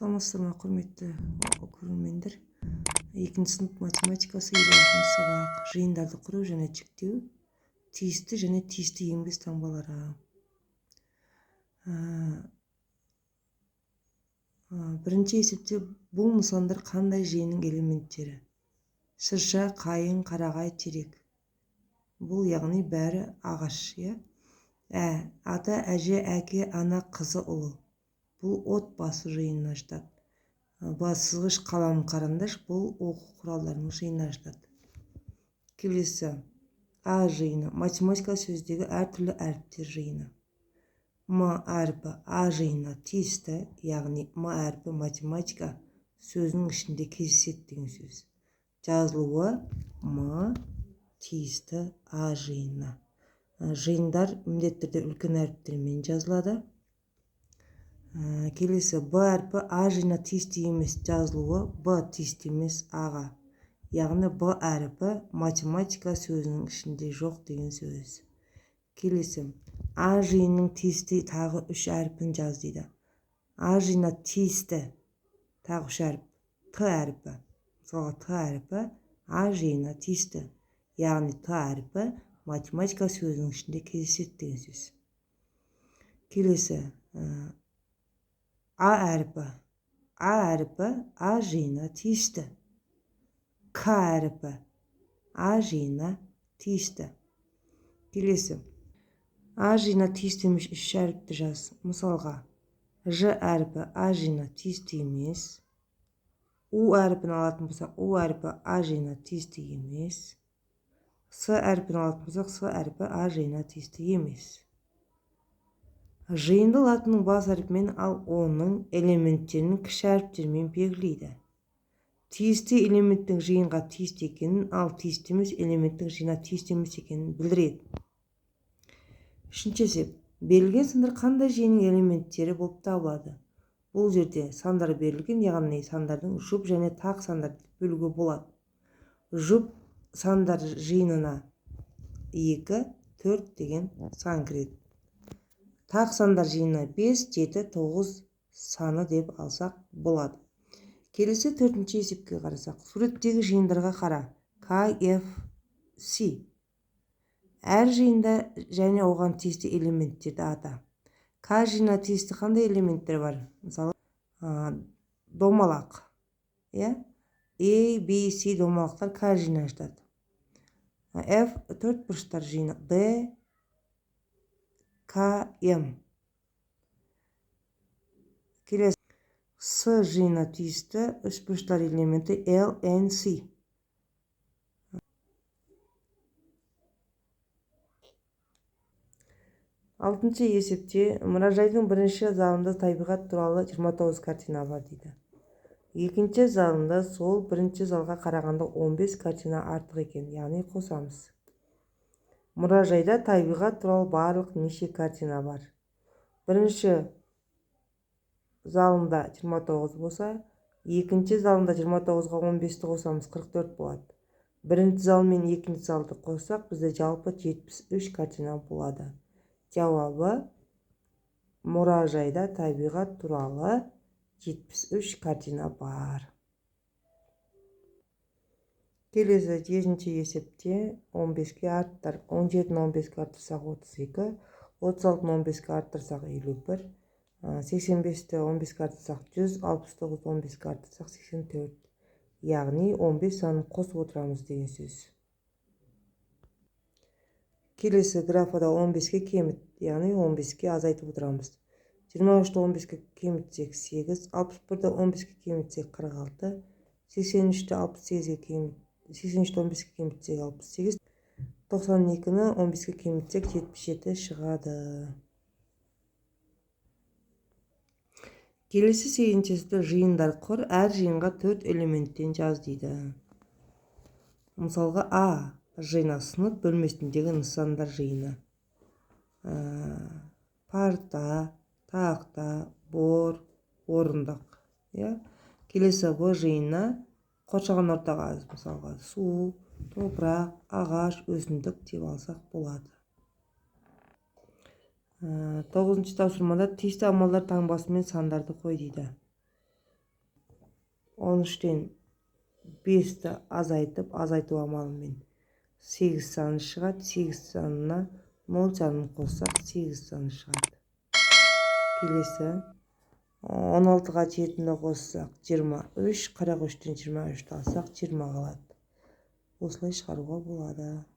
Саламатсыздар ма, құрметті көрермендер. 2 сынып математикасы 56 сабақ. Жиындарды құру және жіктеу, тиісті және тиісті емес таңбалары. Бірінші есепте бұл нысандар қандай жиынның элементтері? Шырша, қайың, қарағай, терек. Бұл яғни бәрі ағаш, ата, әже, әке, ана, қызы, ұлы. Бұл отбасы жиынына жатады. Сызғыш, қалам, қарандаш бұл оқу құралдарының жиынына жатады. Келесі А жиыны математика сөздегі әртүрлі әріптер жиыны. М әрпі А жиынына тиісті, яғни М әрпі математика сөзінің ішінде кездеседі деген сөз. Жазылуы М тиісті А жиынына. Жиындар міндетті түрде үлкен әріптермен жазылады. Келесі Б әрпі А жиынына тиісті емес, жазылуы Б тиісті емес Аға. Яғни Б әрпі математика сөзінің ішінде жоқ деген сөз. Келесі А жиынның тиісті тағы 3 әрпін жаз дейді. А жиынына тиісті тағы 3 әріп. Т әрпі. Мысалға Т әрпі А жиынына тиісті. Яғни Т әрпі математика сөзінің ішінде кездеседі деген сөз. Келесі А әрпі. А әрпі А жиынына тиісті. К әрпі А жиынына тиісті. Келесі А жиынына тиісті емес 3 әріпті жаз. Мысалға Ж әрпі А жиынына тиісті емес. У әрпін алатын болсақ, У әрпі А жиынына тиісті емес. С әрпін алатын болсақ, С әрпі А жиынына тиісті емес. Жиынды латынның бас әрпімен, ал оның элементтерін кіші әріптермен белгілейді. Тиісті элементтің жиынға тиісті екенін, ал тиісті емес элементтің жиынға тиісті емес екенін білдіреді. Үшінші есеп. Берілген сандар қандай жиынның элементтері болып табылады? Бұл жерде сандар берілген, яғни сандардың жұп және тақ сандарды бөлуге болады. Жұп сандар жиынына 2, 4 деген сан кіреді. Тақ сандар жиынына 5, 7, 9 саны деп алсақ болады. Келесі 4-ші есепке қарасақ, суреттегі жиындарға қара. К, Ф, С. Әр жиында және оған тиісті элементтерді ата. К жиынына тиісті қандай элементтер бар? Мысалы, домалақ. A, B, C домалақтар К жиынына жатады. F 4 бұрыштар жиыны. D, К, М. Келесі С жиынына тиісті 3 бұрыштар элементі L, N, C. Алтыншы есепте мұражайдың бірінші залында табиғат туралы 29 картина бар дейді. Екінші залында сол бірінші залға қарағанда 15 картина артық екен, яғни қосамыз. Мұражайда табиғат туралы барлық неше картина бар? Бірінші залында 29 болса, екінші залында 29-ға 15-ті қосамыз, 44 болады. Бірінші зал мен екінші залды қоссақ, бізде жалпы 73 картина болады. Жауабы мұражайда табиғат туралы 73 картина бар. Келесі 7-ші есепте 15-ке арттар. 17-ні 15-ке арттырсақ 32, 36-ны 15-ке арттырсақ 51, 85-ті 15-ке арттырсақ 100, 69-ті 15-ке арттырсақ 84. Яғни 15 санын қосып отырамыз деген сөз. Келесі графада 15-ке кеміт, яғни 15-ке азайтып отырамыз. 23-ті 15-ке кемітсек 8, 61-ті 15-ке кемітсек 46, 83-ті 68-ге кемітсек 83-ті 15-ке кемітсек 68, 92-ні 15-ке кемітсек 77 шығады. Келесі 8-ші есепте жиындар құр, әр жиынға 4 элементтен жаз дейді. Мысалға А жиыны сынып бөлмесіндегі нысандар жиыны. Парта, тақта, бор, орындық. Келесі Б жиынына қоршаған ортаға, мысалға су, топырақ, ағаш, өсімдік деп алсақ болады. 9-ші тапсырмада тиісті амалдар таңбасымен сандарды қой дейді. 13'ten 5'ti azaytып almalım men. 8 sany çıgat. 8 sanına mol canını koysak 8 sanı çıgat. Kelesi 16'ga 7'ni koysak 23, 43'ten 23'ti alsak 20 kalat. Osılay çıkaruga bolady.